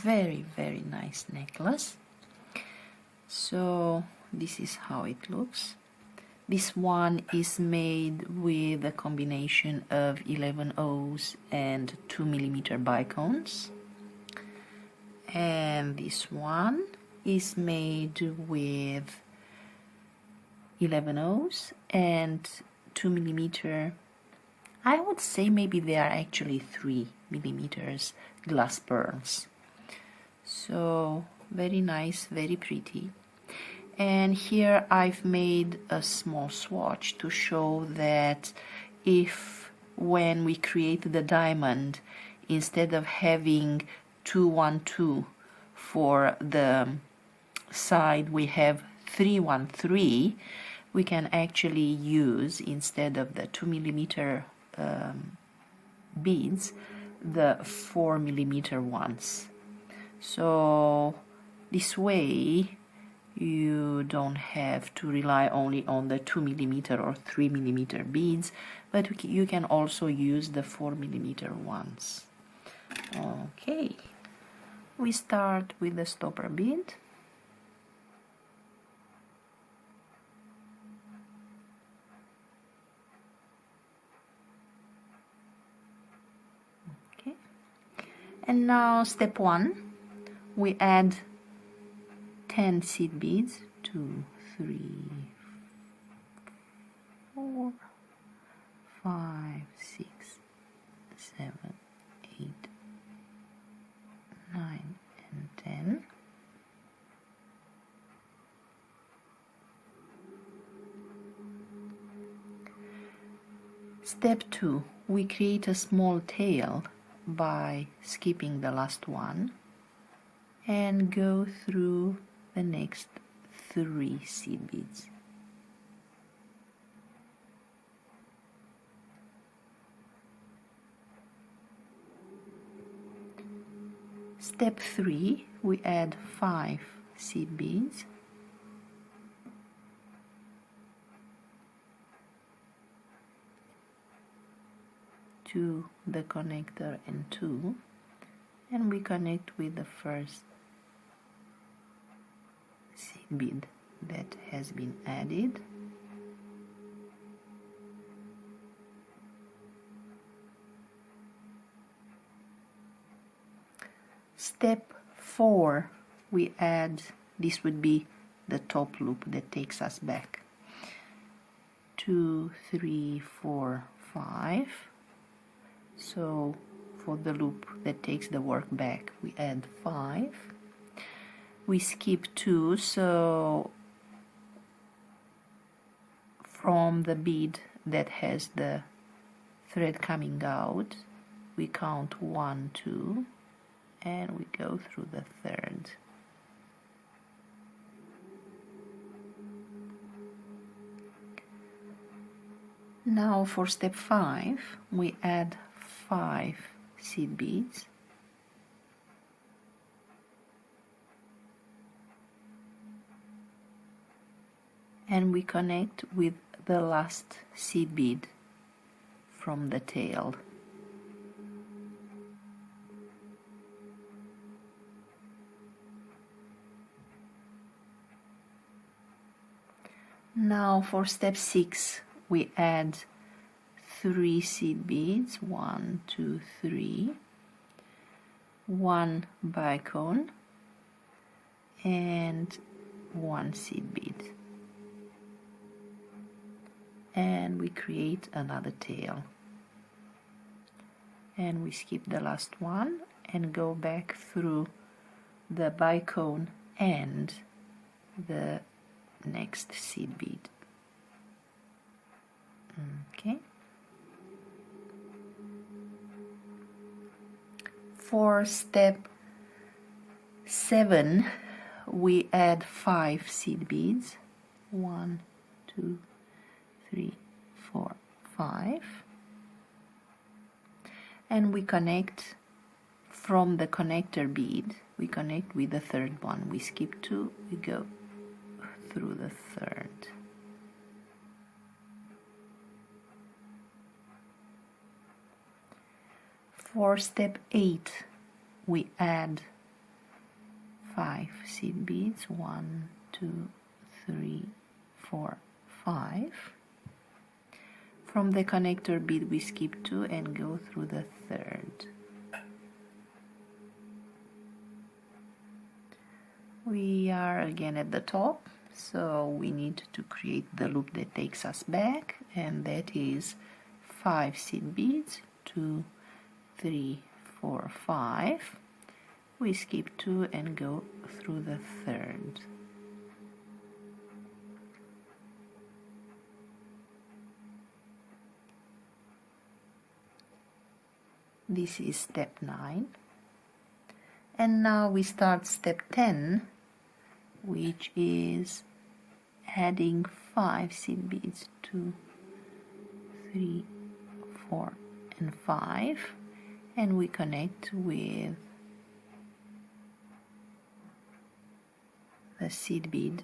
very, very nice necklace. So this is how it looks. This one is made with a combination of 11 O's and 2mm bicones. And this one is made with 11 O's and 2mm. I would say maybe they are actually 3mm glass pearls. So very nice, very pretty. And here I've made a small swatch to show that if when we create the diamond, instead of having 2, 1, 2 for the side, we have 3, 1, 3, we can actually use, instead of the 2mm beads, the 4mm ones. So this way you don't have to rely only on the 2mm or 3mm beads, but you can also use the 4mm ones. Okay, we start with the stopper bead. Okay, and now step 1, we add 10 seed beads, 2, 3, 4, 5, 6, 7, 8, 9, and 10. Step 2, we create a small tail by skipping the last one and go through the next 3 seed beads. Step 3, we add 5 seed beads. To the connector and 2, and we connect with the first seed bead that has been added. Step 4, we add, this would be the top loop that takes us back. 2, 3, 4, 5. So for the loop that takes the work back, we add 5. We skip 2, so from the bead that has the thread coming out, we count 1, 2, and we go through the third. Now for step 5, we add 5 seed beads. And we connect with the last seed bead from the tail. Now for step 6, we add 3 seed beads, 1, 2, 3, 1 bicone, and 1 seed bead. And we create another tail. And we skip the last one and go back through the bicone and the next seed bead. Okay. For step 7, we add 5 seed beads. 1, 2, 3, 4, 5. And we connect from the connector bead. We connect with the third one. We skip 2, we go through the third. For step 8, we add 5 seed beads, 1, 2, 3, 4, 5. From the connector bead we skip 2 and go through the third. We are again at the top, so we need to create the loop that takes us back, and that is 5 seed beads, 2, 3, 4, 5. We skip 2 and go through the third. This is step 9. And now we start step 10, which is adding 5 seed beads, 2, 3, 4, and 5, and we connect with the seed bead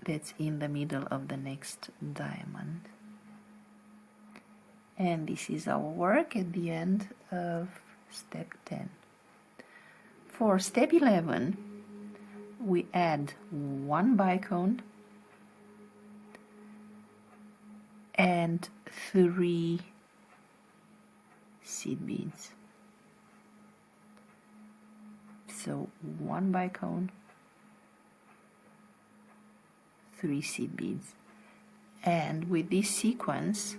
that's in the middle of the next diamond. And this is our work at the end of step 10. For step 11, we add 1 bicone and 3 seed beads. So 1 bicone, 3 seed beads. And with this sequence,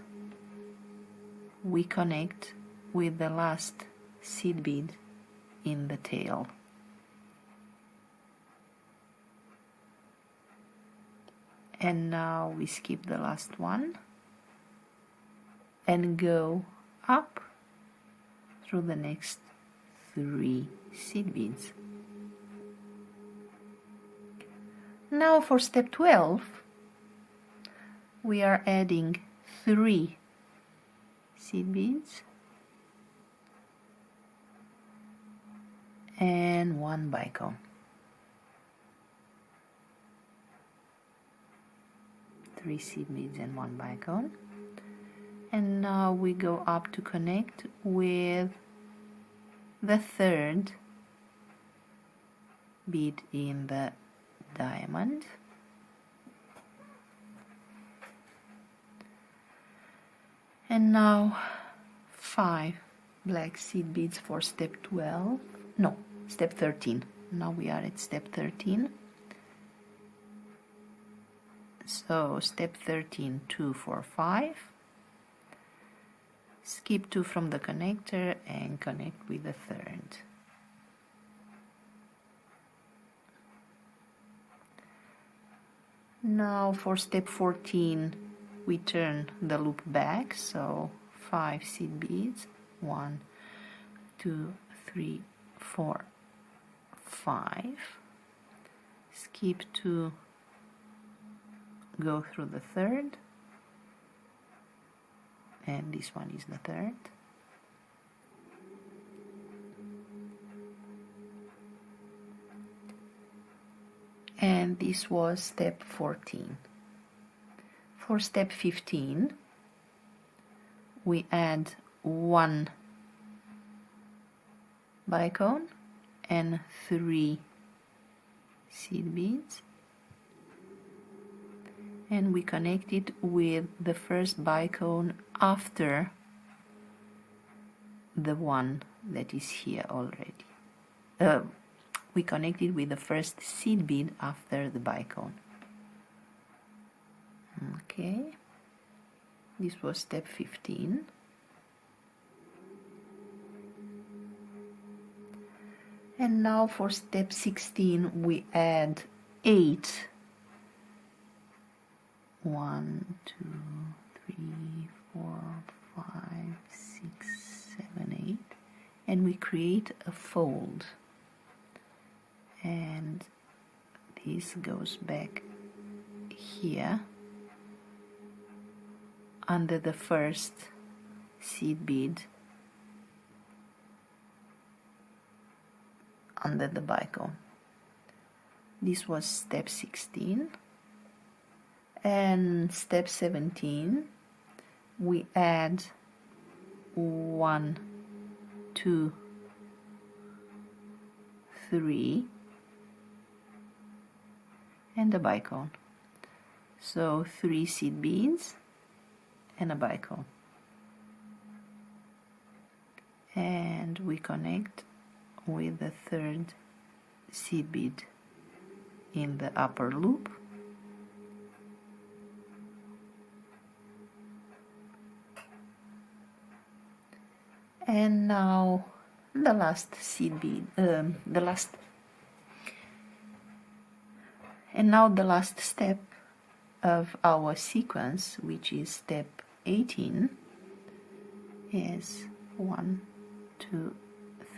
we connect with the last seed bead in the tail. And now we skip the last one and go up through the next 3 seed beads. Now for step 12, we are adding 3 seed beads and 1 bicone. 3 seed beads and 1 bicone. And now we go up to connect with the third bead in the diamond. And now 5 black seed beads for step 12. No, step 13. Now we are at step 13. So step 13, 2, 4, 5. Skip 2 from the connector and connect with the third. Now for step 14, we turn the loop back, so 5 seed beads, 1, 2, 3, 4, 5. Skip 2, go through the third, and this one is the third. And this was step 14. For step 15, we add 1 bicone and 3 seed beads, and we connect it with the first bicone after the one that is here already. We connect it with the first seed bead after the bicone. Okay, this was step 15. And now for step 16, we add 8. 1, 2, 3, 4, 5, 6, 7, 8, and we create a fold. And this goes back here under the first seed bead under the bicone. This was step 16. And step 17, we add 1, 2, 3 and a bicone. So 3 seed beads and a bicone. And we connect with the third seed bead in the upper loop. And now the last seed bead, the last step of our sequence, which is step 18, is 1, 2,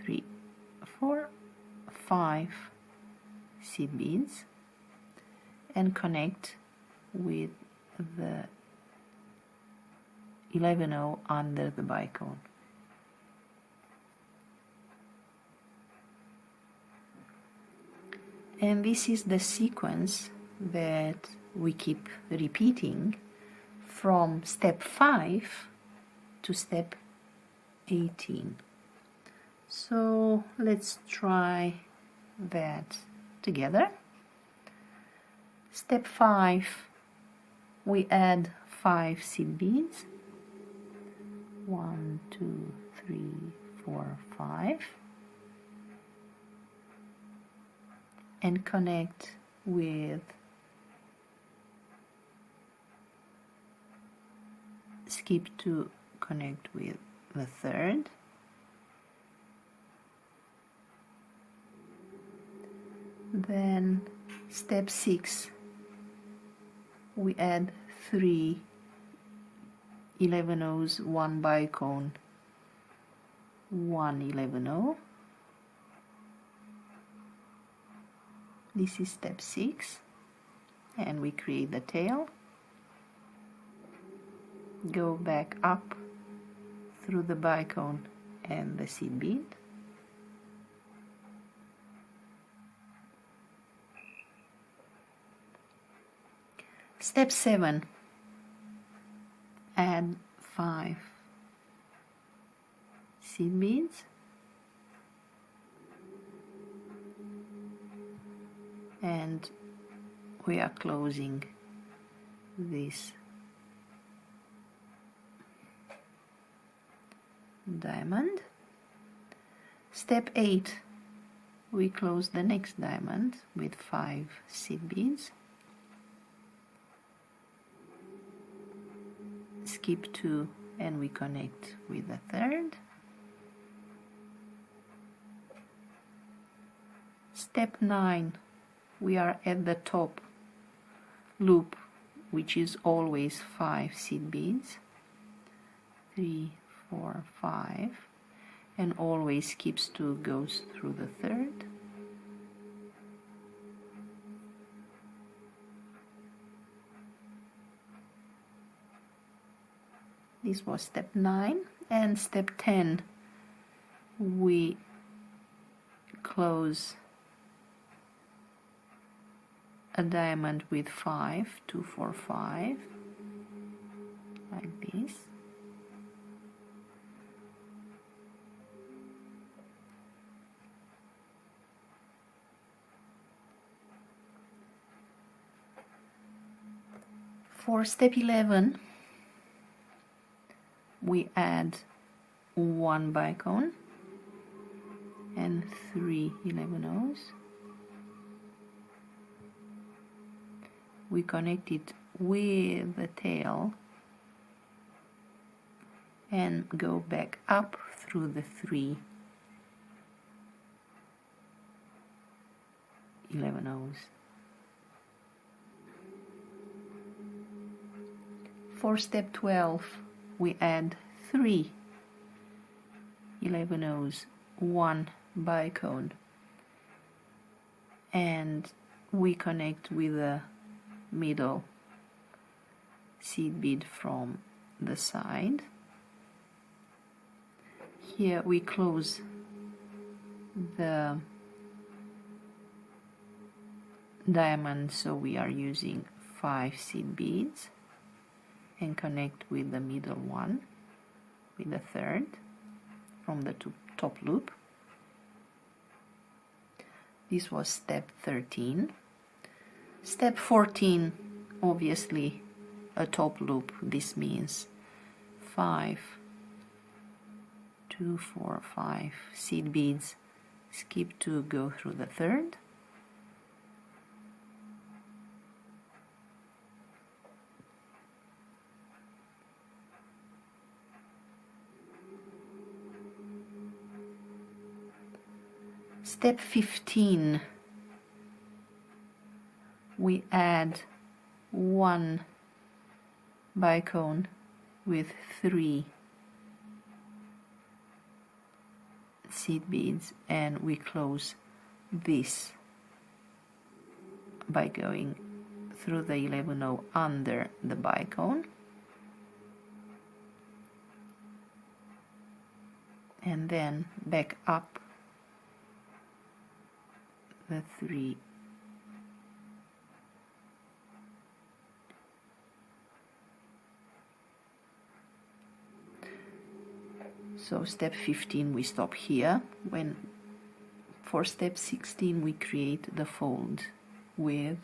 3, 4, 5 seed beads and connect with the 11-0 under the bicone. And this is the sequence that we keep repeating from step 5 to step 18. So let's try that together. Step 5, we add 5 seed beads. 1, 2, 3, 4, 5. And connect with skip to connect with the third, then step 6, we add 3 11-0s, 1 bicone, 1 11-0. This is step 6, and we create the tail, go back up through the bicone and the seed bead, step 7, add 5 seed beads, and we are closing this diamond. Step 8, we close the next diamond with 5 seed beads, skip 2 and we connect with the third. Step 9, we are at the top loop, which is always 5 seed beads, 3, 4, 5, and always skips 2, goes through the third. This was step 9, and step 10, we close a diamond with 5, 2, 4, 5, like this. For step 11, we add 1 bicone and 3 11-0s. We connect it with the tail and go back up through the 3 11-0s. For step 12, we add 3 11-0s, 1 bicone, and we connect with the middle seed bead from the side. Here we close the diamond, so we are using 5 seed beads, and connect with the middle one with the third from the top loop. This was step 13. Step 14, obviously a top loop. This means 5, 2, 4, 5 seed beads, skip 2, go through the third, step 15, we add 1 bicone with 3 seed beads, and we close this by going through the 11-0 under the bicone, and then back up the 3 . So step 15 we stop here. When for step 16 we create the fold with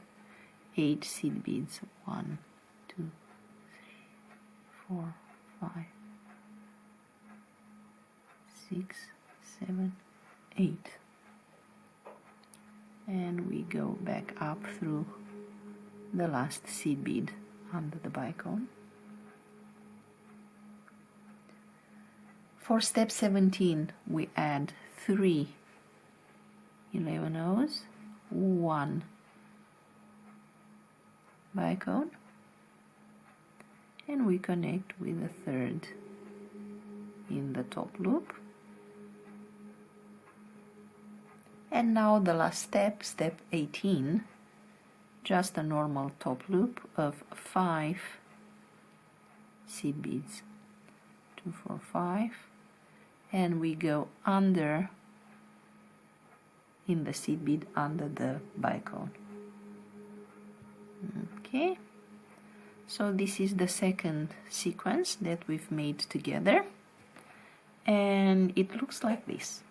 8 seed beads. 1, 2, 3, 4, 5, 6, 7, 8. And we go back up through the last seed bead under the bicone. For step 17 we add 3 11-0s, 1 bicone, and we connect with the third in the top loop. And now the last step, step 18, just a normal top loop of 5 seed beads. 2, 4, 5, and we go under in the seed bead under the bicone. Okay, so this is the second sequence that we've made together, and it looks like this.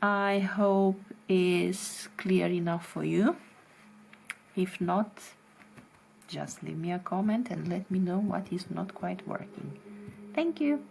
I hope is clear enough for you. If not, just leave me a comment and let me know what is not quite working. Thank you.